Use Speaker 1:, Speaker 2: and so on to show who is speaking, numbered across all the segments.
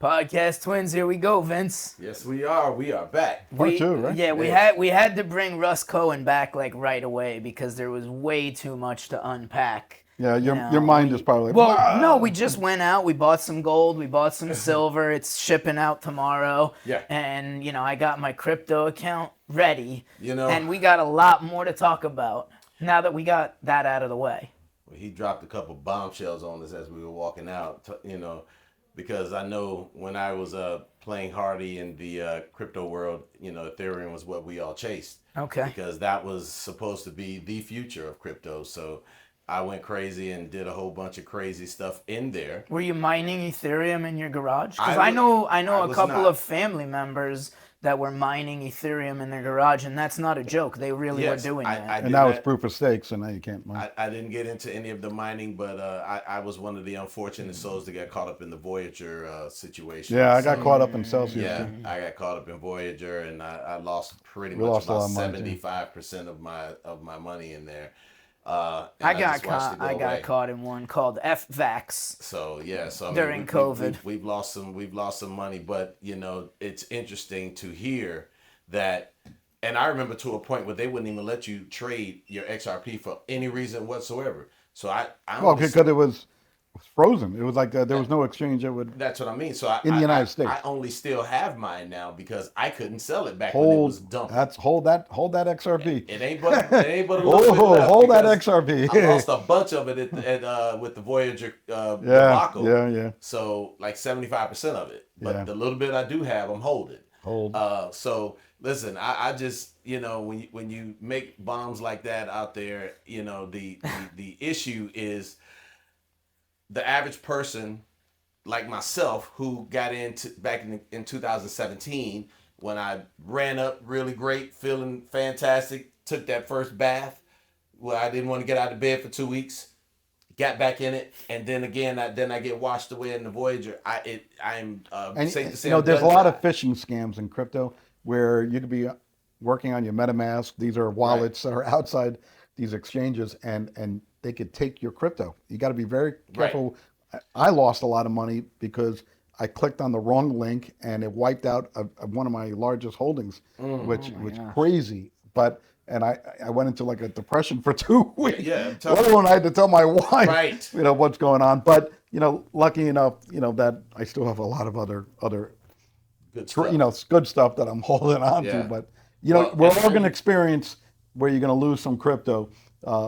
Speaker 1: Podcast twins, here we go, Vince.
Speaker 2: Yes, we are. We are back.
Speaker 3: Part two, right?
Speaker 1: Yeah, we had to bring Russ Cohen back like right away because there was way too much to unpack.
Speaker 3: Yeah, your mind is probably
Speaker 1: no, we just went out, we bought some gold, we bought some silver, it's shipping out tomorrow.
Speaker 2: Yeah.
Speaker 1: And I got my crypto account ready.
Speaker 2: And
Speaker 1: we got a lot more to talk about now that we got that out of the way.
Speaker 2: He dropped a couple bombshells on us as we were walking out, because I know when I was playing hardy in the crypto world, Ethereum was what we all chased.
Speaker 1: Okay.
Speaker 2: Because that was supposed to be the future of crypto. So I went crazy and did a whole bunch of crazy stuff in there.
Speaker 1: Were you mining Ethereum in your garage? Because I know a couple of family members that were mining Ethereum in their garage, and that's not a joke. They really were doing that.
Speaker 3: And now it's proof of stake, so now you can't mine.
Speaker 2: I didn't get into any of the mining, but I was one of the unfortunate souls that got caught up in the Voyager situation.
Speaker 3: Yeah, I got caught up in Celsius.
Speaker 2: Yeah, I got caught up in Voyager, and I lost pretty much about 75% of my money in there.
Speaker 1: I got caught in one called FVAX.
Speaker 2: So
Speaker 1: during COVID,
Speaker 2: we've lost some money, but it's interesting to hear that. And I remember to a point where they wouldn't even let you trade your XRP for any reason whatsoever. So
Speaker 3: because it was frozen. It was like there was no exchange that would.
Speaker 2: That's what I mean. So
Speaker 3: in the United States,
Speaker 2: I only still have mine now because I couldn't sell it back when it was dumped.
Speaker 3: Hold that XRP.
Speaker 2: It ain't but a little bit left.
Speaker 3: Hold that XRP.
Speaker 2: I lost a bunch of it with the Voyager debacle.
Speaker 3: Yeah.
Speaker 2: So like 75% of it, but the little bit I do have, I'm holding. So listen, I just when you make bombs like that out there, the issue is the average person like myself who got into back in 2017 when I ran up really great, feeling fantastic, took that first bath where I didn't want to get out of bed for 2 weeks, got back in it, and then again I get washed away in the Voyager. I'm safe to say
Speaker 3: there's a lot of phishing scams in crypto where you could be working on your MetaMask. These are wallets that are outside these exchanges, and they could take your crypto. You got to be very careful. Right. I lost a lot of money because I clicked on the wrong link and it wiped out one of my largest holdings, which was crazy. And I went into like a depression for 2 weeks.
Speaker 2: Yeah.
Speaker 3: Let alone I had to tell my wife, what's going on. But lucky enough, that I still have a lot of other
Speaker 2: good stuff.
Speaker 3: Good stuff that I'm holding on to. But we're all going to experience where you're going to lose some crypto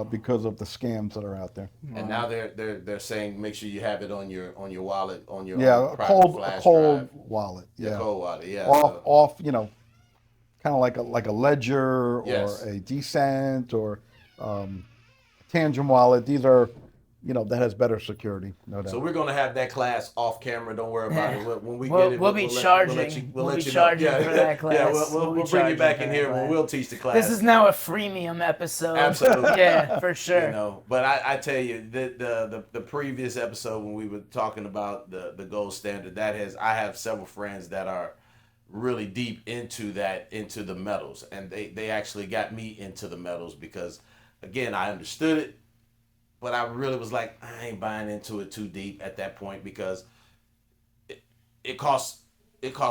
Speaker 3: because of the scams that are out there.
Speaker 2: And now they're saying make sure you have it on your wallet, on your
Speaker 3: a cold wallet.
Speaker 2: Yeah, cold wallet. Yeah.
Speaker 3: Off kind of like a Ledger or a Descent or Tangent wallet. These are that has better security, no doubt.
Speaker 2: So we're gonna have that class off camera. Don't worry about it. When we
Speaker 1: get
Speaker 2: it,
Speaker 1: we'll be charging. We'll be charging for that class.
Speaker 2: Yeah, we'll bring you back in here when we'll teach the class.
Speaker 1: This is now a freemium episode.
Speaker 2: Absolutely.
Speaker 1: Yeah, for sure.
Speaker 2: But I tell you, the previous episode when we were talking about the gold standard, I have several friends that are really deep into the metals, and they actually got me into the metals because, again, I understood it. But I really was like, I ain't buying into it too deep at that point because it costs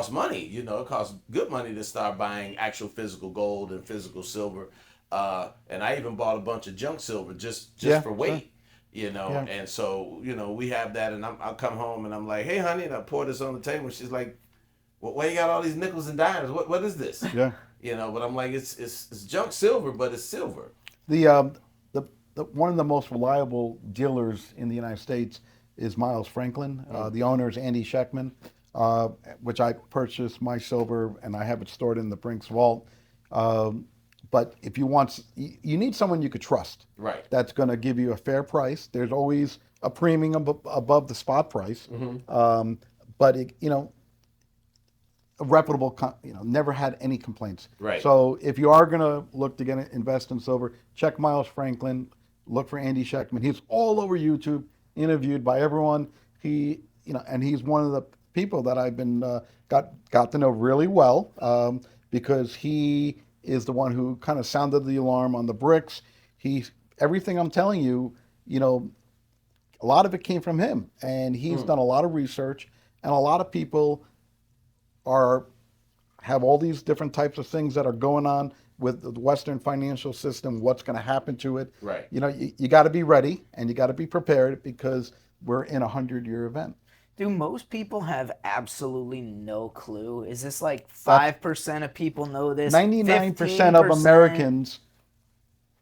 Speaker 2: money. It costs good money to start buying actual physical gold and physical silver. And I even bought a bunch of junk silver just for weight. And so we have that, and I'll come home and I'm like, hey honey, and I pour this on the table. She's like, well, why you got all these nickels and dimes? What is this?
Speaker 3: Yeah.
Speaker 2: But I'm like, it's junk silver, but it's silver.
Speaker 3: One of the most reliable dealers in the United States is Miles Franklin. The owner is Andy Sheckman, which I purchased my silver and I have it stored in the Brinks vault. But if you need someone you could trust.
Speaker 2: Right.
Speaker 3: That's going to give you a fair price. There's always a premium above the spot price. Mm-hmm. But a reputable, never had any complaints.
Speaker 2: Right.
Speaker 3: So if you are going to look to invest in silver, check Miles Franklin. Look for Andy Sheckman. He's all over YouTube, interviewed by everyone. And he's one of the people that I've been got to know really well because he is the one who kind of sounded the alarm on the bricks. Everything I'm telling you, a lot of it came from him, and he's done a lot of research. And a lot of people have all these different types of things that are going on with the Western financial system, what's going to happen to it.
Speaker 2: Right.
Speaker 3: You know, you got to be ready and you got to be prepared because we're in a 100-year event.
Speaker 1: Do most people have absolutely no clue? Is this like 5% of people know this?
Speaker 3: 99% of Americans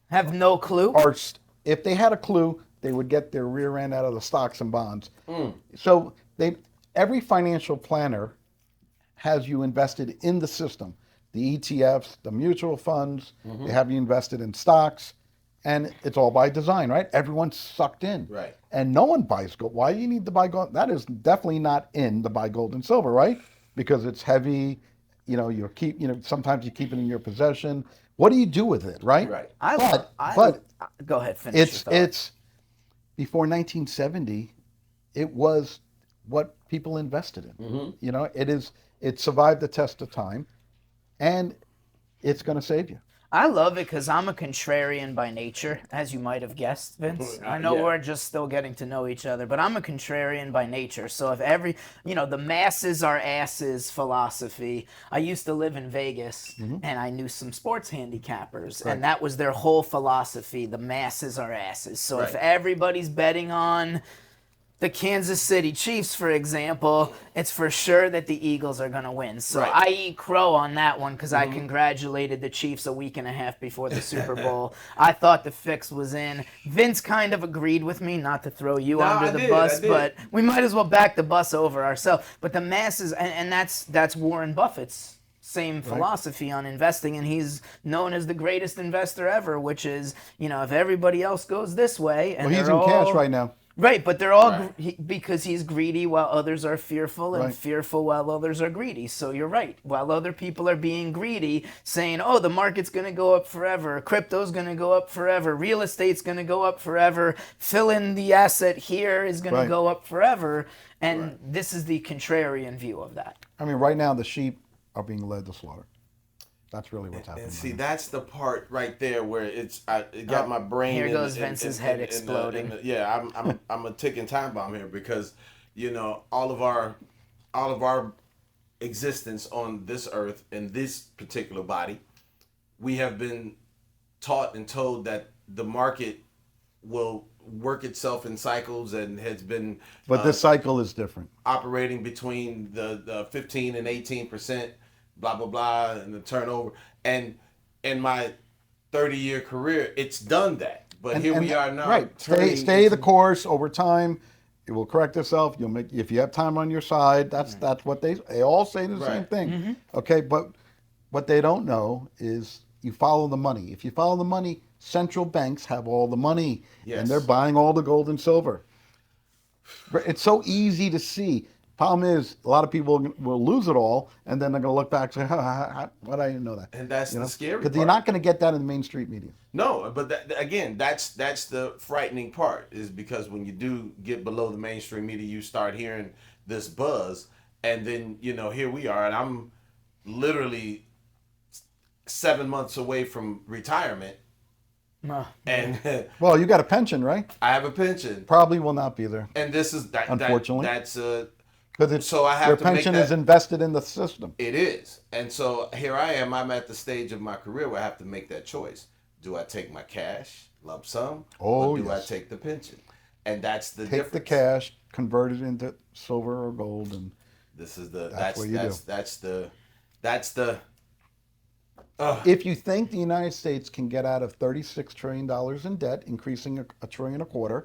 Speaker 1: have no clue?
Speaker 3: Or if they had a clue, they would get their rear end out of the stocks and bonds. So every financial planner has you invested in the system. The ETFs, the mutual funds, they have you invested in stocks, and it's all by design, right? Everyone's sucked in.
Speaker 2: Right.
Speaker 3: And no one buys gold. Why do you need to buy gold? That is definitely not in the buy gold and silver, right? Because it's heavy, you know, sometimes you keep it in your possession. What do you do with it, right?
Speaker 2: Right.
Speaker 1: But go ahead, finish your thought.
Speaker 3: It's before 1970, it was what people invested in. You know, it survived the test of time, and it's going to save you.
Speaker 1: I love it because I'm a contrarian by nature, as you might have guessed, Vince. I know we're just still getting to know each other, but I'm a contrarian by nature. So if the masses are asses philosophy, I used to live in Vegas and I knew some sports handicappers, and that was their whole philosophy. The masses are asses. So if everybody's betting on the Kansas City Chiefs, for example, it's for sure that the Eagles are going to win. So I eat crow on that one because I congratulated the Chiefs a week and a half before the Super Bowl. I thought the fix was in. Vince kind of agreed with me, not to throw you under the bus, but we might as well back the bus over ourselves. But the masses, and that's Warren Buffett's same philosophy on investing, and he's known as the greatest investor ever, which is, if everybody else goes this way, and
Speaker 3: he's in cash right now.
Speaker 1: Right, but they're all because he's greedy while others are fearful, and fearful while others are greedy. So you're right. While other people are being greedy, saying, oh, the market's going to go up forever, crypto's going to go up forever, real estate's going to go up forever, fill in the asset here is going to go up forever. And this is the contrarian view of that.
Speaker 3: I mean, right now the sheep are being led to slaughter. That's really what's happening.
Speaker 2: And see, that's the part right there where it got my brain.
Speaker 1: Here goes Vince's head exploding.
Speaker 2: I'm a ticking time bomb here because, all of our existence on this earth in this particular body, we have been taught and told that the market will work itself in cycles and has been.
Speaker 3: But this cycle is different.
Speaker 2: Operating between the 15 and 18%. Blah blah blah, and the turnover, and in my 30-year career, it's done that. But here we are now.
Speaker 3: Right, stay the course over time. It will correct itself. You'll make if you have time on your side. That's what they all say the same thing. Okay, but what they don't know is you follow the money. If you follow the money, central banks have all the money, and they're buying all the gold and silver. It's so easy to see. Problem is, a lot of people will lose it all, and then they're going to look back and say, why did I didn't know that?
Speaker 2: And that's the scary part.
Speaker 3: Because you're not going to get that in the mainstream media.
Speaker 2: No, but that's the frightening part, is because when you do get below the mainstream media, you start hearing this buzz, and then, here we are, and I'm literally 7 months away from retirement. And
Speaker 3: well, you got a pension, right?
Speaker 2: I have a pension.
Speaker 3: Probably will not be there.
Speaker 2: And this is
Speaker 3: unfortunately.
Speaker 2: Because
Speaker 3: so I have your pension is invested in the system.
Speaker 2: It is. And so here I am. I'm at the stage of my career where I have to make that choice. Do I take my cash, lump sum, or do I take the pension? And that's the difference.
Speaker 3: Take the cash, convert it into silver or gold, and
Speaker 2: this is the
Speaker 3: If you think the United States can get out of $36 trillion in debt, increasing $1.25 trillion,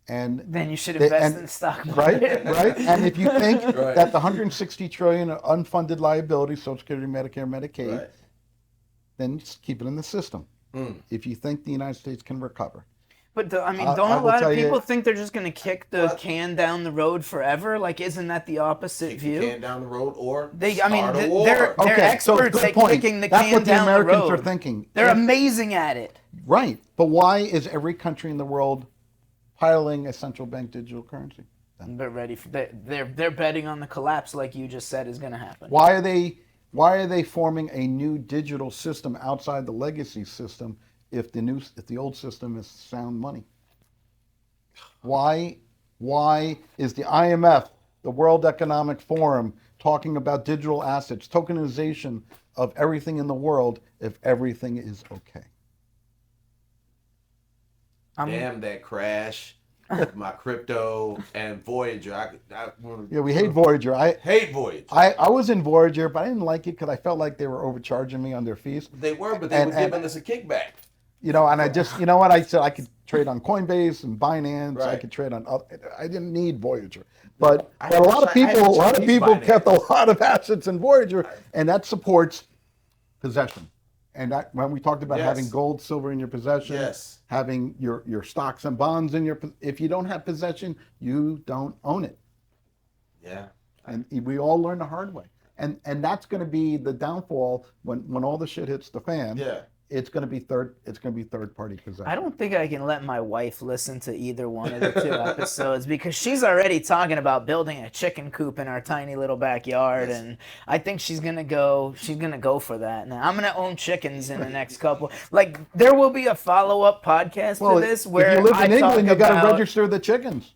Speaker 3: and
Speaker 1: then you should invest in the stock market.
Speaker 3: Right. And if you think that the $160 trillion unfunded liabilities, Social Security, Medicare, Medicaid, then just keep it in the system. If you think the United States can recover.
Speaker 1: But don't a lot of people think they're just going to kick the can down the road forever? Like, isn't that the opposite view?
Speaker 2: The can down the road, or
Speaker 1: they're experts at kicking the can down the road. That's what the
Speaker 3: Americans are thinking.
Speaker 1: They're amazing at it.
Speaker 3: Right. But why is every country in the world piloting a central bank digital currency?
Speaker 1: They're ready for they're betting on the collapse, like you just said, is going to happen.
Speaker 3: Why are they forming a new digital system outside the legacy system if the old system is sound money? Why is the IMF the World Economic Forum talking about digital assets, tokenization of everything in the world if everything is okay?
Speaker 2: Damn that crash, my crypto and Voyager.
Speaker 3: Yeah, we hate Voyager. I
Speaker 2: hate Voyager.
Speaker 3: I was in Voyager, but I didn't like it because I felt like they were overcharging me on their fees.
Speaker 2: They were, but they were giving us a kickback.
Speaker 3: You know, and I just, you know what, I said I could trade on Coinbase and Binance. I
Speaker 2: Right.
Speaker 3: could trade on other, I didn't need Voyager. But
Speaker 2: I
Speaker 3: a lot of people
Speaker 2: Binance.
Speaker 3: kept a lot of assets in Voyager, and that supports possession. And that, when we talked about
Speaker 2: Yes.
Speaker 3: having gold, silver in your possession,
Speaker 2: Yes.
Speaker 3: having your stocks and bonds in your, if you don't have possession, you don't own it.
Speaker 2: Yeah.
Speaker 3: And we all learn the hard way. And that's going to be the downfall when all the shit hits the fan.
Speaker 2: Yeah.
Speaker 3: It's going to be third party possession.
Speaker 1: I don't think I can let my wife listen to either one of the two episodes because she's already talking about building a chicken coop in our tiny little backyard,
Speaker 2: Yes.
Speaker 1: and I think she's gonna go for that. Now I'm gonna own chickens in the next couple. Like there will be a follow-up podcast to this where
Speaker 3: if you live
Speaker 1: I
Speaker 3: in England,
Speaker 1: talk
Speaker 3: you got to
Speaker 1: about
Speaker 3: register the chickens.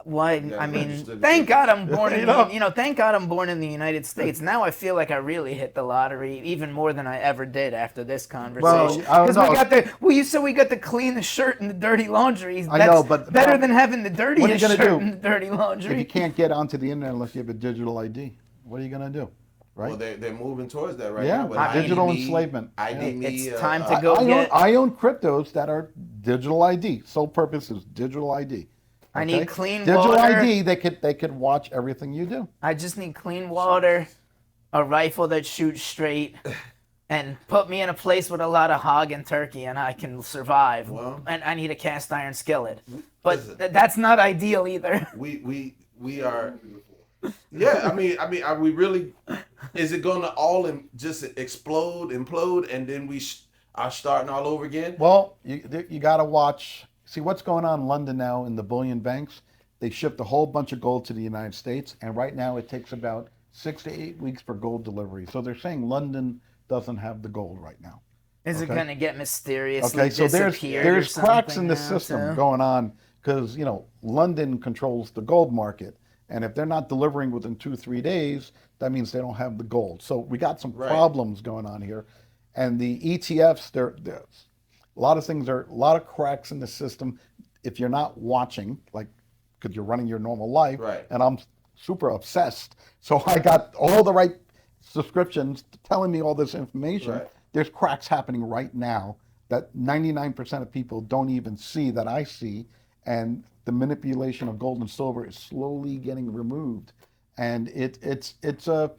Speaker 1: why.
Speaker 2: Yeah,
Speaker 1: I mean,
Speaker 2: registered
Speaker 1: thank
Speaker 2: chickens.
Speaker 1: God I'm born in
Speaker 3: You
Speaker 1: thank God I'm born in the United States. Now I feel like I really hit the lottery even more than I ever did after this conversation.
Speaker 3: I don't
Speaker 1: Because we
Speaker 3: know.
Speaker 1: got you said we got to clean the shirt and the dirty laundry.
Speaker 3: I
Speaker 1: That's
Speaker 3: know, but
Speaker 1: better than having the
Speaker 3: what are you
Speaker 1: dirtiest
Speaker 3: gonna
Speaker 1: shirt
Speaker 3: do?
Speaker 1: and the dirty
Speaker 3: If you
Speaker 1: laundry.
Speaker 3: can't get onto the internet unless you have a digital ID, what are you going to do? Right?
Speaker 2: Well, they're moving towards that right
Speaker 3: Yeah,
Speaker 2: now. With
Speaker 3: digital
Speaker 2: ID,
Speaker 3: enslavement.
Speaker 2: ID me,
Speaker 1: It's time to go get.
Speaker 3: I own cryptos that are digital ID. Sole purpose is digital ID.
Speaker 1: I need clean
Speaker 3: digital
Speaker 1: water.
Speaker 3: ID. They could watch everything you do.
Speaker 1: I just need clean water, a rifle that shoots straight, and put me in a place with a lot of hog and turkey, and I can survive.
Speaker 2: Well-
Speaker 1: And I need a cast iron skillet, but
Speaker 2: Listen.
Speaker 1: that's not ideal either.
Speaker 2: We are. Yeah, I mean, are we really? Is it going to all just explode, implode, and then we are starting all over again?
Speaker 3: Well, you got to watch. See what's going on in London now in the bullion banks. They shipped a whole bunch of gold to the United States, and right now it takes about 6 to 8 weeks for gold delivery. So they're saying London doesn't have the gold right now.
Speaker 1: Is it
Speaker 3: Okay.
Speaker 1: going to get mysteriously
Speaker 3: Okay, so
Speaker 1: disappeared
Speaker 3: there's
Speaker 1: or
Speaker 3: cracks in
Speaker 1: something
Speaker 3: the
Speaker 1: now,
Speaker 3: system
Speaker 1: too?
Speaker 3: going on because London controls the gold market, and if they're not delivering within 2-3 days, that means they don't have the gold. So we got some
Speaker 2: Right.
Speaker 3: problems going on here, and the ETFs, there's a lot of cracks in the system if you're not watching, like because you're running your normal life.
Speaker 2: Right.
Speaker 3: And I'm super obsessed, so I got all the right subscriptions telling me all this information.
Speaker 2: Right.
Speaker 3: There's cracks happening right now that 99% of people don't even see that I see, and the manipulation of gold and silver is slowly getting removed, and the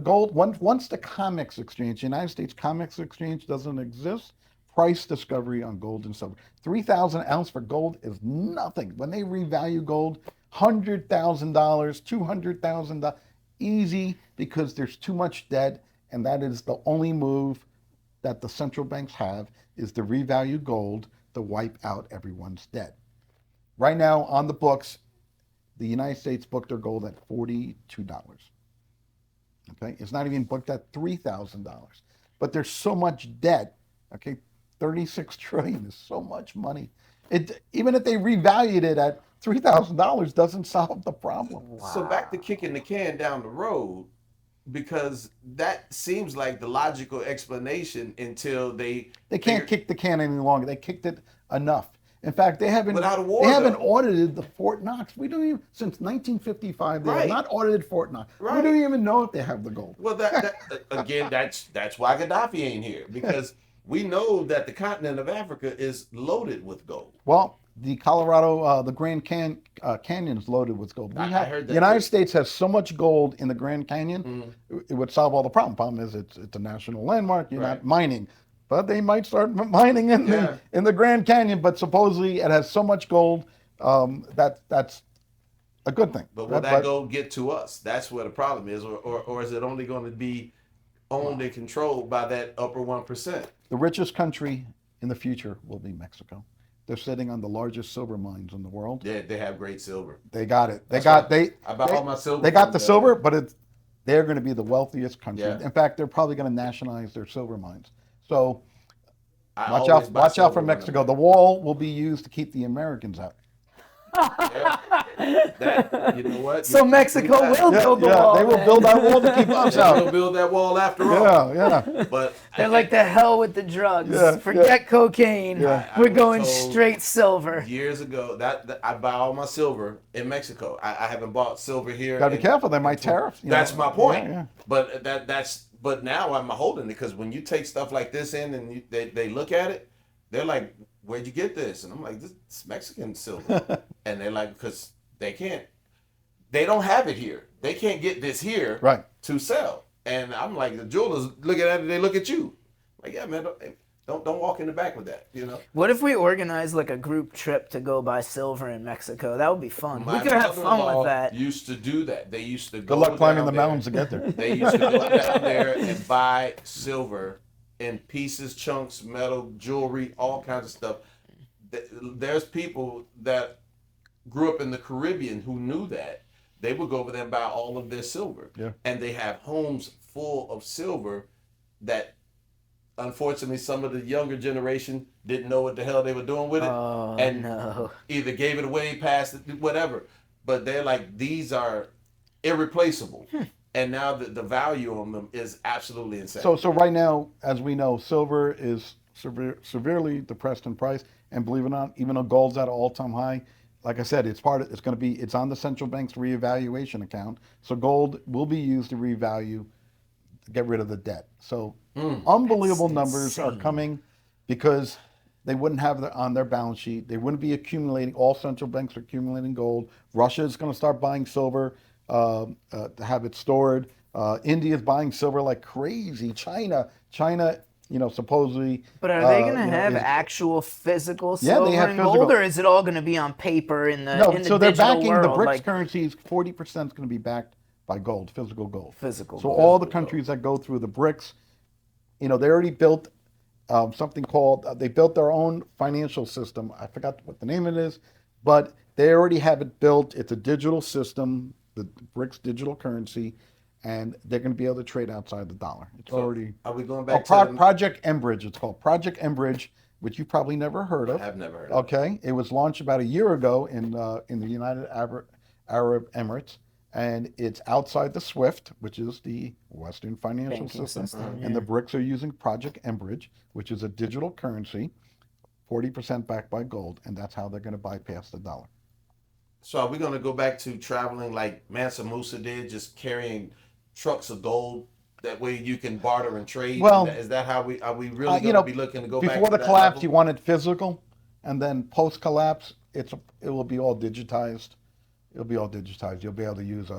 Speaker 3: gold once the COMEX exchange, United States COMEX exchange doesn't exist, price discovery on gold and silver, 3,000 ounce for gold is nothing. When they revalue gold, $100,000, $200,000, easy, because there's too much debt, and that is the only move that the central banks have is to revalue gold to wipe out everyone's debt. Right now on the books, the United States booked their gold at $42. Okay, it's not even booked at $3,000, but there's so much debt. Okay, 36 trillion is so much money. Even if they revalued it at $3,000, doesn't solve the problem.
Speaker 2: So back to kicking the can down the road, because that seems like the logical explanation until they
Speaker 3: can't kick the can any longer. They kicked it enough. In fact, they haven't
Speaker 2: Without a war,
Speaker 3: they haven't
Speaker 2: though.
Speaker 3: audited the Fort Knox. We don't even since 1955 they have
Speaker 2: Right.
Speaker 3: not audited Fort Knox. We
Speaker 2: Right.
Speaker 3: don't even know if they have the gold.
Speaker 2: Well, that again, that's why Gaddafi ain't here, because we know that the continent of Africa is loaded with gold.
Speaker 3: Well, the Colorado, the Grand Canyon is loaded with gold.
Speaker 2: I heard that
Speaker 3: The United
Speaker 2: too.
Speaker 3: States has so much gold in the Grand Canyon, it would solve all the problem. Problem is, it's a national landmark. You're
Speaker 2: Right.
Speaker 3: not mining, but they might start mining in
Speaker 2: Yeah.
Speaker 3: the Grand Canyon. But supposedly, it has so much gold that's a good thing.
Speaker 2: But will that gold get to us? That's where the problem is, or is it only going to be owned and controlled by that upper 1%?
Speaker 3: The richest country in the future will be Mexico. They're sitting on the largest silver mines in the world.
Speaker 2: Yeah, they have great silver.
Speaker 3: They got it.
Speaker 2: I buy all my silver.
Speaker 3: They got
Speaker 2: from
Speaker 3: the silver, but they're going to be the wealthiest country.
Speaker 2: Yeah.
Speaker 3: In fact, they're probably going to nationalize their silver mines. So
Speaker 2: I
Speaker 3: watch
Speaker 2: always
Speaker 3: out!
Speaker 2: buy
Speaker 3: Watch out
Speaker 2: silver
Speaker 3: for
Speaker 2: when
Speaker 3: Mexico.
Speaker 2: I'm
Speaker 3: The wall will be used to keep the Americans out.
Speaker 2: You know what?
Speaker 1: So Mexico will build the wall.
Speaker 3: They will
Speaker 1: then.
Speaker 3: build that wall to keep us
Speaker 2: They'll
Speaker 3: out.
Speaker 2: build that wall after all.
Speaker 3: Yeah.
Speaker 2: But
Speaker 1: They're like the hell with the drugs.
Speaker 3: Yeah,
Speaker 1: Forget cocaine.
Speaker 3: Yeah.
Speaker 2: I
Speaker 1: We're
Speaker 2: was
Speaker 1: going
Speaker 2: told
Speaker 1: straight silver.
Speaker 2: years ago that I buy all my silver in Mexico. I haven't bought silver here.
Speaker 3: Gotta be careful. They might tariff.
Speaker 2: That's my point.
Speaker 3: Yeah.
Speaker 2: But but now I'm holding it because when you take stuff like this in and they look at it, they're like, "Where'd you get this?" And I'm like, "This is Mexican silver." And they're like, "Because they don't have it here. They can't get this here
Speaker 3: Right.
Speaker 2: to sell." And I'm like, the jewelers looking at it, they look at you, like, "Yeah, man, don't walk in the back with that." You know.
Speaker 1: What if we organize like a group trip to go buy silver in Mexico? That would be fun. We
Speaker 2: My
Speaker 1: could have fun
Speaker 2: mother-in-law
Speaker 1: with that.
Speaker 2: Used to do that. They used to go
Speaker 3: Good luck climbing
Speaker 2: down
Speaker 3: the
Speaker 2: there.
Speaker 3: mountains to get there.
Speaker 2: They used to go down there and buy silver in pieces, chunks, metal, jewelry, all kinds of stuff. There's people that grew up in the Caribbean who knew that. They would go over there and buy all of their silver.
Speaker 3: Yeah.
Speaker 2: And they have homes full of silver that, unfortunately, some of the younger generation didn't know what the hell they were doing with it.
Speaker 1: Oh,
Speaker 2: and
Speaker 1: no.
Speaker 2: either gave it away, passed it, whatever. But they're like, these are irreplaceable. And now the value on them is absolutely insane.
Speaker 3: So right now, as we know, silver is severely depressed in price, and believe it or not, even though gold's at an all-time high, like I said, it's on the central bank's reevaluation account. So gold will be used to revalue, get rid of the debt. So unbelievable
Speaker 1: That's
Speaker 3: numbers are
Speaker 1: insane.
Speaker 3: coming because they wouldn't have it on their balance sheet. They wouldn't be accumulating. All central banks are accumulating gold. Russia is going to start buying silver to have it stored. India is buying silver like crazy. China, supposedly.
Speaker 1: But are they going to
Speaker 3: you know,
Speaker 1: have
Speaker 3: is-
Speaker 1: actual physical
Speaker 3: Yeah, they
Speaker 1: silver
Speaker 3: have
Speaker 1: and gold,
Speaker 3: physical.
Speaker 1: or is it all going to be on paper in the
Speaker 3: No,
Speaker 1: in the
Speaker 3: so they're
Speaker 1: digital
Speaker 3: backing
Speaker 1: world?
Speaker 3: the BRICS
Speaker 1: like
Speaker 3: currencies. 40% is going to be backed by gold, physical gold.
Speaker 1: physical.
Speaker 3: So
Speaker 1: gold.
Speaker 3: all the countries that go through the BRICS, they already built something called, they built their own financial system. I forgot what the name of it is, but they already have it built. It's a digital system, the BRICS digital currency, and they're going to be able to trade outside the dollar. It's already.
Speaker 2: Are we going back to
Speaker 3: Project Enbridge. It's called Project Enbridge, which you probably never heard of.
Speaker 2: I've never heard of it.
Speaker 3: Okay, it was launched about a year ago in the United Arab Emirates, and it's outside the SWIFT, which is the Western financial
Speaker 1: Banking
Speaker 3: system,
Speaker 1: system,
Speaker 3: and the BRICS are using Project Enbridge, which is a digital currency, 40% backed by gold, and that's how they're going to bypass the dollar.
Speaker 2: So are we going to go back to traveling like Mansa Musa did, just carrying trucks of gold? That way you can barter and trade.
Speaker 3: Well,
Speaker 2: is that how are we really going to be looking to go back?
Speaker 3: Before
Speaker 2: to
Speaker 3: the
Speaker 2: that
Speaker 3: collapse,
Speaker 2: level?
Speaker 3: you wanted physical, and then post collapse, it will be all digitized. It'll be all digitized. You'll be able to use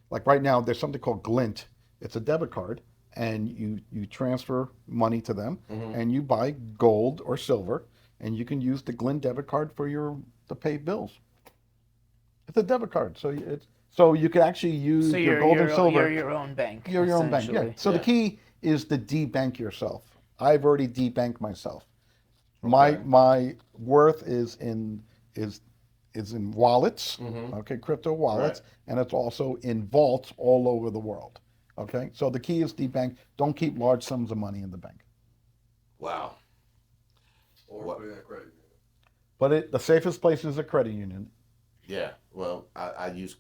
Speaker 3: like right now, there's something called Glint. It's a debit card, and you transfer money to them, and you buy gold or silver, and you can use the Glint debit card to pay bills. It's a debit card, so you can actually use
Speaker 1: So
Speaker 3: your gold and silver.
Speaker 1: You're your own bank.
Speaker 3: You're your own bank. Yeah.
Speaker 1: essentially.
Speaker 3: So the key is to de-bank yourself. I've already de-banked myself. My worth is in wallets, okay, crypto wallets, and it's also in vaults all over the world. Okay, so the key is de-bank. Don't keep large sums of money in the bank.
Speaker 2: Wow.
Speaker 4: Or put it in a credit union.
Speaker 3: But the safest place is a credit union.
Speaker 2: Yeah. Well, I use.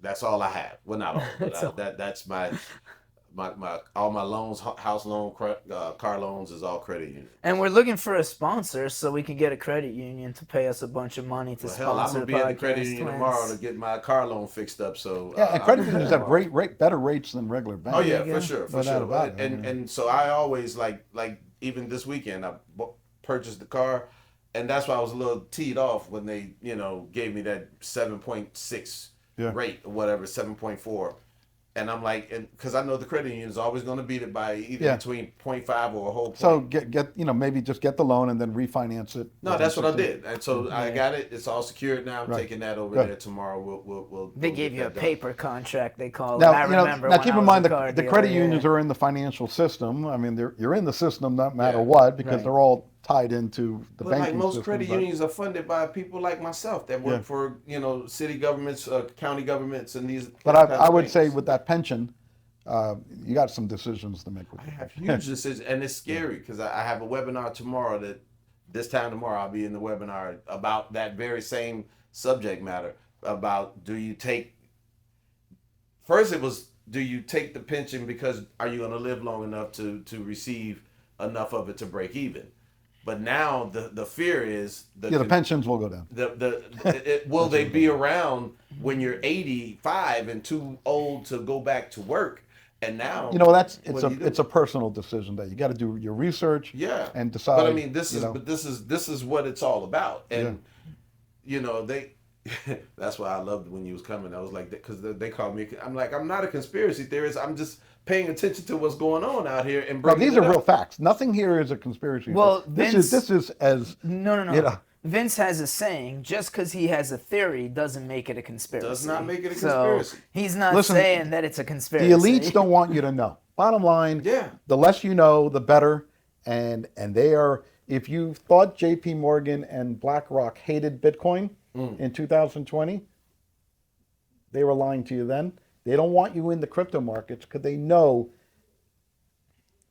Speaker 2: That's all I have. Well, not all. But that's my all my loans, house loan, car loans is all credit union.
Speaker 1: And we're looking for a sponsor so we can get a credit union to pay us a bunch of money to
Speaker 2: Well, hell, I'm
Speaker 1: sponsor
Speaker 2: gonna
Speaker 1: the
Speaker 2: be at the
Speaker 1: podcast.
Speaker 2: credit union tomorrow to get my car loan fixed up. So
Speaker 3: Yeah, and credit
Speaker 2: I'll be
Speaker 3: unions
Speaker 2: there
Speaker 3: have
Speaker 2: tomorrow.
Speaker 3: better rates than regular banks.
Speaker 2: Oh yeah,
Speaker 1: you go.
Speaker 2: for sure, for
Speaker 3: No doubt
Speaker 2: sure.
Speaker 3: about it,
Speaker 2: And so I always like even this weekend I purchased the car, and that's why I was a little teed off when they gave me that 7.6
Speaker 3: Yeah.
Speaker 2: rate or whatever, 7.4. And I'm like, because I know the credit union is always going to beat it by either
Speaker 3: Yeah.
Speaker 2: between 0.5 or a whole point.
Speaker 3: So get maybe just get the loan and then refinance it.
Speaker 2: No, that's what I did, and so I
Speaker 1: Yeah.
Speaker 2: got it. It's all secured now. I'm
Speaker 3: Right.
Speaker 2: taking that over
Speaker 3: Good.
Speaker 2: there tomorrow. We'll
Speaker 1: They
Speaker 2: we'll
Speaker 1: gave
Speaker 2: get
Speaker 1: you a
Speaker 2: that done.
Speaker 1: paper contract, they call it.
Speaker 3: Now,
Speaker 1: I remember
Speaker 3: now
Speaker 1: when
Speaker 3: keep
Speaker 1: I
Speaker 3: in
Speaker 1: was
Speaker 3: mind
Speaker 1: a car
Speaker 3: the
Speaker 1: dealer,
Speaker 3: credit
Speaker 1: yeah.
Speaker 3: unions are in the financial system. I mean, you're in the system no matter
Speaker 2: Yeah.
Speaker 3: what because
Speaker 1: Right.
Speaker 3: they're all tied into the
Speaker 2: But
Speaker 3: banking
Speaker 2: like most
Speaker 3: system.
Speaker 2: credit
Speaker 3: but-
Speaker 2: unions are funded by people like myself that work
Speaker 3: Yeah.
Speaker 2: for city governments, county governments, and these.
Speaker 3: But
Speaker 2: kinds
Speaker 3: I
Speaker 2: of
Speaker 3: would say
Speaker 2: things.
Speaker 3: with that pension, you got some decisions to make with
Speaker 2: I
Speaker 3: it.
Speaker 2: have huge decisions, and it's scary because I have a webinar tomorrow. That this time tomorrow I'll be in the webinar about that very same subject matter about do you take. First, it was do you take the pension because are you going to live long enough to receive enough of it to break even? But now the fear is
Speaker 3: the pensions will go down.
Speaker 2: Will they be around when you're 85 and too old to go back to work? And now
Speaker 3: it's a personal decision that you got to do your research,
Speaker 2: yeah,
Speaker 3: and decide.
Speaker 2: But I mean, this is what it's all about, and they. That's why I loved when you was coming. I was like, because they called me. I'm like, I'm not a conspiracy theorist. I'm just paying attention to what's going on out here and bringing
Speaker 3: these are real facts. Nothing here is a conspiracy.
Speaker 1: Well,
Speaker 3: this is as
Speaker 1: no. Vince has a saying: just because he has a theory doesn't make it a conspiracy.
Speaker 2: Does not make it a conspiracy.
Speaker 1: So he's not saying that it's a conspiracy.
Speaker 3: The elites don't want you to know. Bottom line, the less you know, the better. And they are. If you thought J.P. Morgan and BlackRock hated Bitcoin in 2020, they were lying to you then. They don't want you in the crypto markets because they know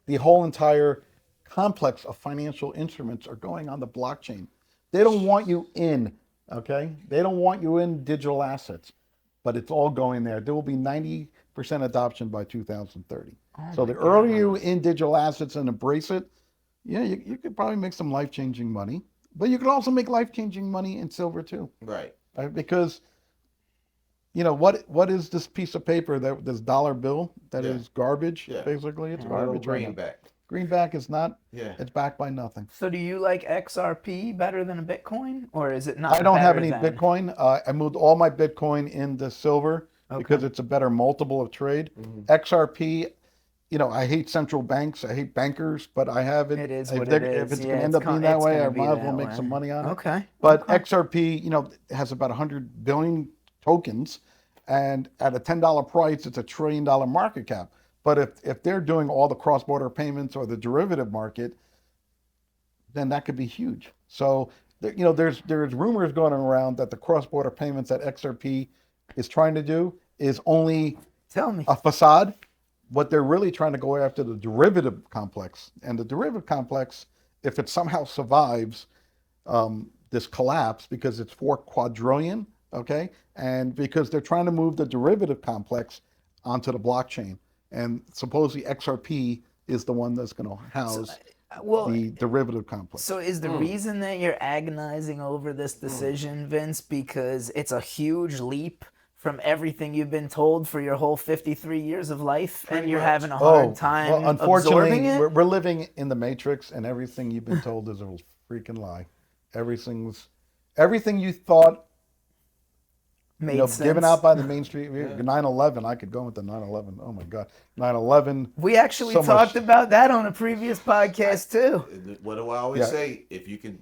Speaker 3: the whole entire complex of financial instruments are going on the blockchain. They don't want you in, okay? They don't want you in digital assets, but it's all going there. There will be 90% adoption by 2030. So the earlier you in digital assets and embrace it, you could probably make some life-changing money. But you could also make life-changing money in silver too.
Speaker 2: Right.
Speaker 3: Because what is this piece of paper, this dollar bill that is garbage? Basically, it's garbage.
Speaker 2: Greenback.
Speaker 3: Greenback is not. It's backed by nothing.
Speaker 1: So do you like XRP better than a Bitcoin, or is it not?
Speaker 3: I don't have any Bitcoin. I moved all my Bitcoin into silver because it's a better multiple of trade. XRP. I hate central banks. I hate bankers, but I have it.
Speaker 1: It is
Speaker 3: if
Speaker 1: what it is.
Speaker 3: If it's going to end up being that way, I might as well make some money on it.
Speaker 1: Okay.
Speaker 3: But XRP, has about 100 billion tokens, and at a $10 price, it's $1 trillion market cap. But if they're doing all the cross-border payments or the derivative market, then that could be huge. So there's rumors going around that the cross-border payments that XRP is trying to do is only a facade. What they're really trying to go after the derivative complex, and the derivative complex, if it somehow survives this collapse, because it's 4 quadrillion, okay, and because they're trying to move the derivative complex onto the blockchain, and supposedly XRP is the one that's going to house the derivative complex.
Speaker 1: So is the reason that you're agonizing over this decision, Vince, because it's a huge leap from everything you've been told for your whole 53 years of life, and you're having a hard time absorbing it?
Speaker 3: We're living in the Matrix, and everything you've been told is a freaking lie. Everything you thought given out by the mainstream. 9/11, I could go into 9/11. Oh my God, 9/11.
Speaker 1: We actually talked about that on a previous podcast too.
Speaker 2: What do I always say? If you can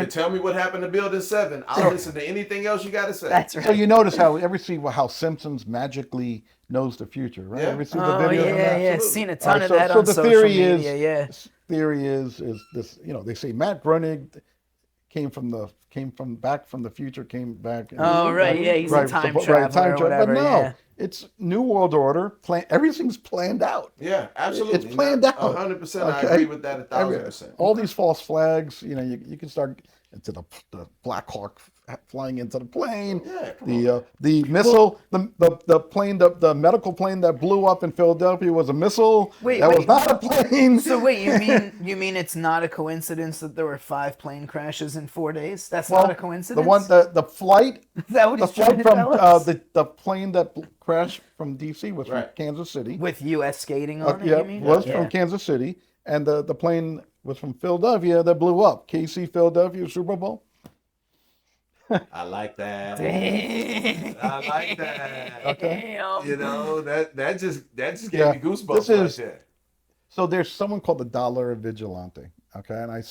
Speaker 2: tell me what happened to Building 7, I'll listen to anything else you got to say.
Speaker 1: That's right.
Speaker 3: So you notice how Simpsons magically knows the future, right? Ever see the video?
Speaker 1: Yeah. Seen a ton of that on social media.
Speaker 3: Theory is this. They say Matt Groening came back from the future, came back.
Speaker 1: He's a time traveler or whatever.
Speaker 3: But no, it's New World Order. Everything's planned out.
Speaker 2: Yeah, absolutely.
Speaker 3: It's planned out.
Speaker 2: 100%. I agree with that 1,000%.
Speaker 3: All these false flags, you can start into the Black Hawk flying into the plane. The missile, the plane, the medical plane that blew up in Philadelphia was a missile. That was not a plane.
Speaker 1: So you mean it's not a coincidence that there were 5 plane crashes in 4 days? That's not a coincidence.
Speaker 3: The flight.
Speaker 1: Is that what he's trying to tell us?
Speaker 3: The plane that crashed from D.C. was from Kansas City.
Speaker 1: With U.S. skating on it, you mean?
Speaker 3: Was from Kansas City, and the plane was from Philadelphia that blew up. KC Philadelphia Super Bowl.
Speaker 2: I like that.
Speaker 1: Damn.
Speaker 2: I like that.
Speaker 3: Okay.
Speaker 2: That just gave me goosebumps right there.
Speaker 3: So there's someone called the Dollar Vigilante. Okay, and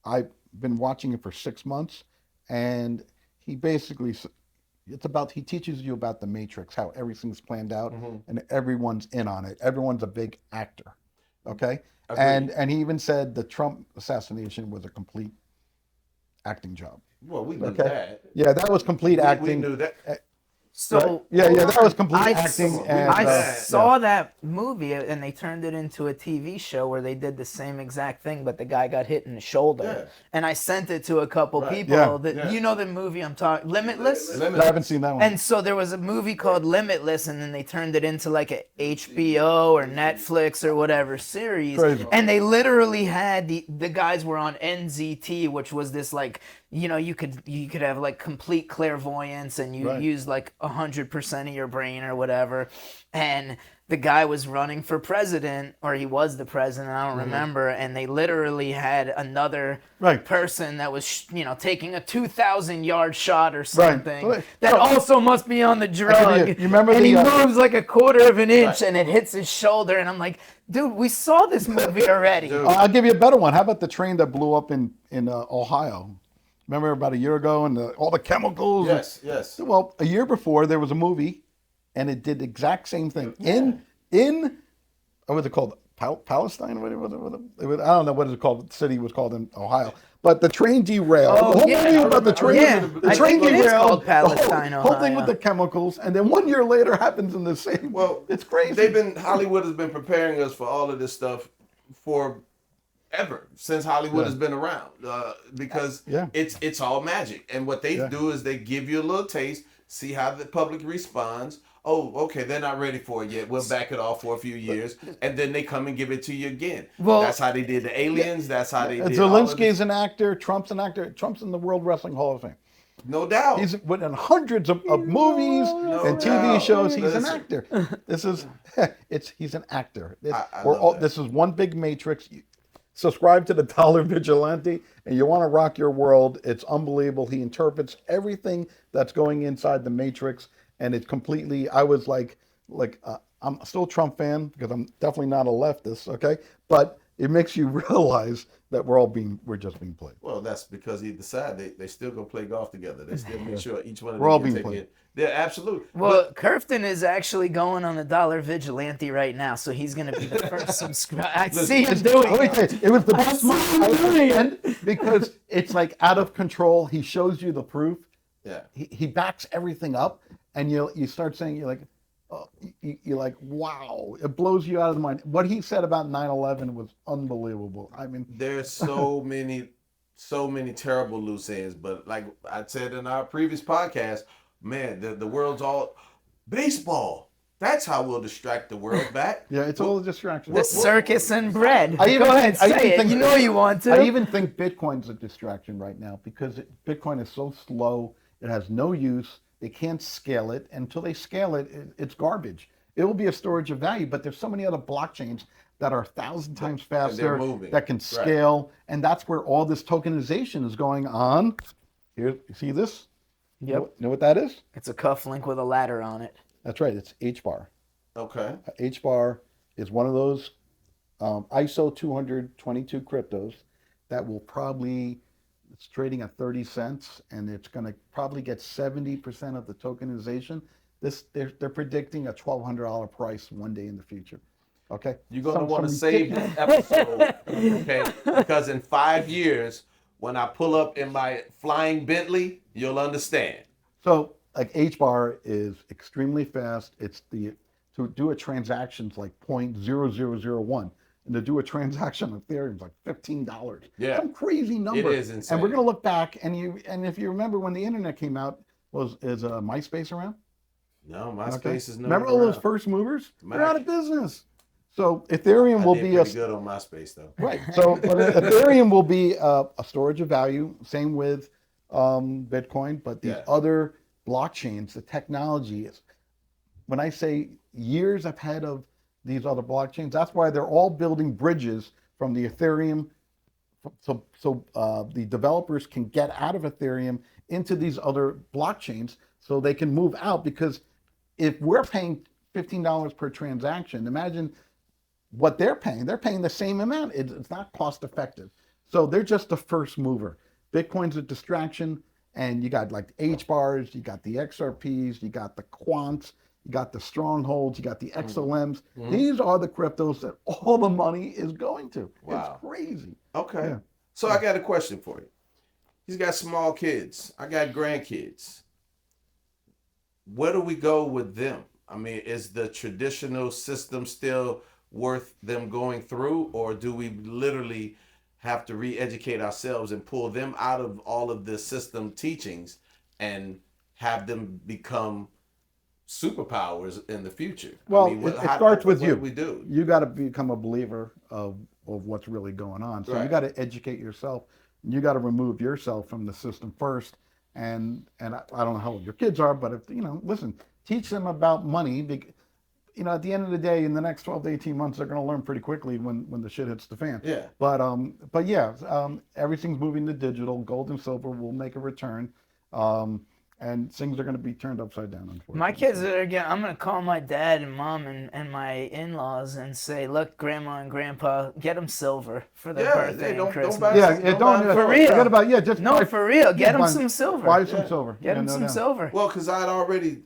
Speaker 3: I've been watching it for 6 months, and he basically he teaches you about the Matrix, how everything's planned out, and everyone's in on it. Everyone's a big actor. Okay. And he even said the Trump assassination was a complete acting job.
Speaker 2: Well, we knew that.
Speaker 3: Yeah, that was complete acting.
Speaker 2: We knew that.
Speaker 1: So
Speaker 3: Yeah, that was complete
Speaker 1: I,
Speaker 3: acting.
Speaker 1: I
Speaker 3: And,
Speaker 1: saw that movie and they turned it into a TV show where they did the same exact thing, but the guy got hit in the shoulder.
Speaker 2: Yeah.
Speaker 1: And I sent it to a couple people.
Speaker 3: Yeah.
Speaker 1: That you know the movie I'm talking, Limitless.
Speaker 3: I haven't seen that one.
Speaker 1: And so there was a movie called Limitless, and then they turned it into like a HBO or Netflix or whatever series.
Speaker 3: Crazy.
Speaker 1: And they literally had the guys were on NZT, which was this like, you know, you could have like complete clairvoyance and you use like 100% of your brain or whatever. And the guy was running for president, or he was the president, I don't remember, and they literally had another person that was, you know, taking a 2,000-yard shot or something that also must be on the drug.
Speaker 3: You remember
Speaker 1: and
Speaker 3: the,
Speaker 1: he moves like a quarter of an inch and it hits his shoulder, and I'm like, dude, we saw this movie already.
Speaker 3: I'll give you a better one. How about the train that blew up in Ohio? Remember about a year ago, and all the chemicals?
Speaker 2: Yes.
Speaker 3: Well, a year before, there was a movie, and it did the exact same thing. In what was it called? Palestine? What was it? I don't know what it was called. The city was called in Ohio. But the train derailed.
Speaker 1: Oh,
Speaker 3: the whole
Speaker 1: yeah.
Speaker 3: movie about the train.
Speaker 1: Yeah.
Speaker 3: The
Speaker 1: I
Speaker 3: train
Speaker 1: think it is
Speaker 3: derailed.
Speaker 1: called Palestine,
Speaker 3: the whole thing
Speaker 1: Ohio.
Speaker 3: with the chemicals, and then 1 year later happens in the same.
Speaker 2: Well,
Speaker 3: it's crazy.
Speaker 2: Hollywood has been preparing us for all of this stuff for ever since Hollywood has been around, because it's all magic. And what they do is they give you a little taste, see how the public responds. Oh, okay, they're not ready for it yet. We'll back it off for a few years, and then they come and give it to you again. Well, that's how they did the Aliens. That's how they did.
Speaker 3: Zelensky's an actor. Trump's an actor. Trump's in the World Wrestling Hall of Fame.
Speaker 2: No doubt.
Speaker 3: He's in hundreds of movies and TV shows. He's an actor. This is he's an actor. This is one big matrix. Subscribe to the Dollar Vigilante, and you want to rock your world. It's unbelievable. He interprets everything that's going inside the matrix, and it's completely. I was like I'm still a Trump fan because I'm definitely not a leftist. Okay, but it makes you realize that we're just being played.
Speaker 2: Well, that's because he decided they still gonna play golf together. They still make sure each one of
Speaker 3: we're all
Speaker 2: them
Speaker 3: being
Speaker 2: take
Speaker 3: played.
Speaker 2: it. Yeah, absolutely.
Speaker 1: Well, Curfton is actually going on the Dollar Vigilante right now, so he's going to be the first subscriber. I see him doing it.
Speaker 3: It was the best moment because it's like out of control. He shows you the proof.
Speaker 2: Yeah.
Speaker 3: He backs everything up, and you start saying, you're like, wow, it blows you out of the mind. What he said about 9/11 was unbelievable. I mean,
Speaker 2: there's so many terrible loose ends, but like I said in our previous podcast, man, the world's all baseball. That's how we'll distract the world back.
Speaker 3: Yeah, it's all a distraction.
Speaker 1: The circus and bread. Go ahead,
Speaker 3: I
Speaker 1: say it.
Speaker 3: think,
Speaker 1: you know you want to.
Speaker 3: I even think Bitcoin's a distraction right now because Bitcoin is so slow. It has no use. They can't scale it. Until they scale it, it's garbage. It will be a storage of value, but there's so many other blockchains that are 1,000 times faster, that can scale, and that's where all this tokenization is going on. Here, you see this?
Speaker 1: Yep.
Speaker 3: You know what that is?
Speaker 1: It's a cufflink with a ladder on it.
Speaker 3: That's right. It's HBAR.
Speaker 2: Okay.
Speaker 3: HBAR is one of those ISO 222 cryptos that will probably, it's trading at 30 cents, and it's going to probably get 70% of the tokenization. They're predicting a $1,200 price one day in the future. Okay.
Speaker 2: You're going to want to save this episode, okay? Because in 5 years, when I pull up in my flying Bentley, you'll understand.
Speaker 3: So, like HBAR is extremely fast. It's to do a transaction is like 0.0001, and to do a transaction on Ethereum is like $15.
Speaker 2: Yeah,
Speaker 3: some crazy number.
Speaker 2: It is insane.
Speaker 3: And we're gonna look back, and if you remember when the internet came out, is MySpace around?
Speaker 2: No, MySpace is no.
Speaker 3: Remember all those first movers? They're out of business. So Ethereum will be
Speaker 2: pretty good on MySpace though.
Speaker 3: Right. So but Ethereum will be a storage of value. Same with Bitcoin, but these other blockchains, the technology is, when I say years ahead of these other blockchains, that's why they're all building bridges from the Ethereum, so the developers can get out of Ethereum into these other blockchains, so they can move out. Because if we're paying $15 per transaction, imagine what they're paying. They're paying the same amount. It's not cost effective. So they're just the first mover. Bitcoin's a distraction. And you got like HBARs, you got the XRPs, you got the quants, you got the strongholds, you got the XLMs. Mm-hmm. These are the cryptos that all the money is going to. Wow. It's crazy.
Speaker 2: Okay. Yeah. So I got a question for you. He's got small kids. I got grandkids. where do we go with them? I mean, is the traditional system still worth them going through, or do we literally have to re-educate ourselves and pull them out of all of the system teachings and have them become superpowers in the future?
Speaker 3: Well,
Speaker 2: I mean,
Speaker 3: it starts with you.
Speaker 2: What do we do?
Speaker 3: You got to become a believer of what's really going on. So you
Speaker 2: Right.
Speaker 3: got to educate yourself. You got to remove yourself from the system first. And I don't know how old your kids are, but if listen, teach them about money. At the end of the day, in the next 12 to 18 months, they're going to learn pretty quickly when the shit hits the fan.
Speaker 2: Yeah.
Speaker 3: But yeah, everything's moving to digital. Gold and silver will make a return. And things are going to be turned upside down, unfortunately.
Speaker 1: My kids are again. I'm gonna call my dad and mom and my in-laws and say, "Look, grandma and grandpa, get them silver for their birthday and Christmas."
Speaker 2: buy
Speaker 3: Yeah,
Speaker 2: some-
Speaker 3: don't
Speaker 2: buy
Speaker 1: for real.
Speaker 3: forget about just
Speaker 1: No, for real, get them
Speaker 3: buy-
Speaker 1: some silver.
Speaker 3: Buy some silver.
Speaker 1: Get them
Speaker 3: no
Speaker 1: some
Speaker 3: doubt.
Speaker 1: silver.
Speaker 2: Well, because I'd already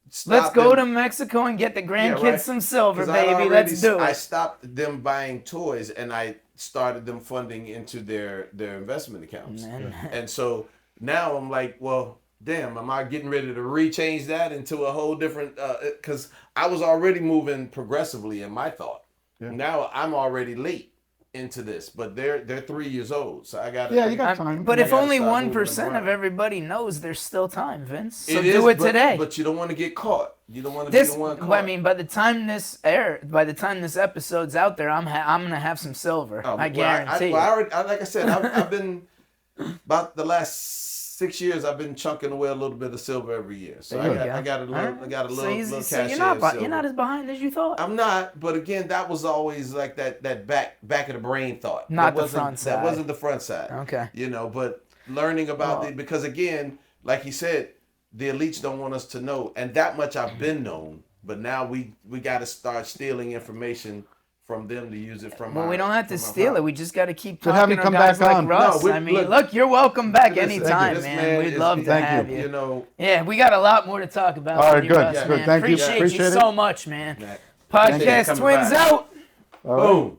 Speaker 2: stopped
Speaker 1: Let's go to
Speaker 2: them.
Speaker 1: Mexico and get the grandkids
Speaker 2: right.
Speaker 1: some silver,
Speaker 2: 'Cause I'd
Speaker 1: baby.
Speaker 2: already-
Speaker 1: Let's do
Speaker 2: I
Speaker 1: it.
Speaker 2: stopped them buying toys and I started them funding into their investment accounts.
Speaker 1: Man.
Speaker 2: And so now I'm like, well, damn, am I getting ready to rechange that into a whole different? Because I was already moving progressively in my thought.
Speaker 3: Yeah.
Speaker 2: Now I'm already late into this, but they're 3 years old, so I got.
Speaker 3: Yeah, you got time.
Speaker 1: But
Speaker 2: I
Speaker 1: if
Speaker 2: gotta
Speaker 1: only
Speaker 2: start
Speaker 1: 1%
Speaker 2: moving
Speaker 1: of
Speaker 2: around.
Speaker 1: everybody knows, there's still time, Vince. So
Speaker 2: It
Speaker 1: do
Speaker 2: is,
Speaker 1: it today.
Speaker 2: But you don't want to get caught. You don't want to
Speaker 1: This,
Speaker 2: be the one caught.
Speaker 1: I mean, by the time this episode's out there, I'm gonna have some silver.
Speaker 2: Oh,
Speaker 1: I guarantee you.
Speaker 2: I already, like I said, I've been about the last 6 years. I've been chunking away a little bit of silver every year. So
Speaker 1: There you
Speaker 2: I got a
Speaker 1: go.
Speaker 2: little,
Speaker 1: Alright.
Speaker 2: I got a little, little
Speaker 1: So
Speaker 2: cash
Speaker 1: you're
Speaker 2: in
Speaker 1: not
Speaker 2: silver.
Speaker 1: you're not as behind as you thought.
Speaker 2: I'm not, but again, that was always like that back of the brain thought.
Speaker 1: Not
Speaker 2: That
Speaker 1: the
Speaker 2: wasn't-
Speaker 1: front side.
Speaker 2: That wasn't the front side.
Speaker 1: Okay.
Speaker 2: But learning about
Speaker 1: Well-
Speaker 2: because again, like he said, the elites don't want us to know, and that much I've been known. But now we got to start stealing information from them to use it from.
Speaker 1: Well, we don't have to
Speaker 2: from our
Speaker 1: steal it.
Speaker 2: power.
Speaker 1: We just got to keep
Speaker 3: Should have
Speaker 1: talking
Speaker 3: you
Speaker 1: to
Speaker 3: come
Speaker 1: guys
Speaker 3: back
Speaker 1: like
Speaker 3: on.
Speaker 1: Russ.
Speaker 2: No,
Speaker 1: I mean,
Speaker 2: look,
Speaker 1: look, you're welcome back
Speaker 2: Listen,
Speaker 1: anytime,
Speaker 2: this
Speaker 1: man. We'd
Speaker 2: is-
Speaker 1: love to
Speaker 3: Thank
Speaker 1: have
Speaker 3: you.
Speaker 1: you.
Speaker 2: You know,
Speaker 1: Yeah, we got a lot more to talk about.
Speaker 3: All right,
Speaker 1: with you,
Speaker 3: good,
Speaker 1: Russ,
Speaker 3: good.
Speaker 1: man.
Speaker 3: Thank you.
Speaker 1: Appreciate
Speaker 3: Appreciate
Speaker 1: you
Speaker 3: it.
Speaker 1: so much, man.
Speaker 2: Thank you
Speaker 1: Podcast
Speaker 2: for coming
Speaker 1: Twins
Speaker 2: by.
Speaker 1: out.
Speaker 3: All right.
Speaker 2: boom.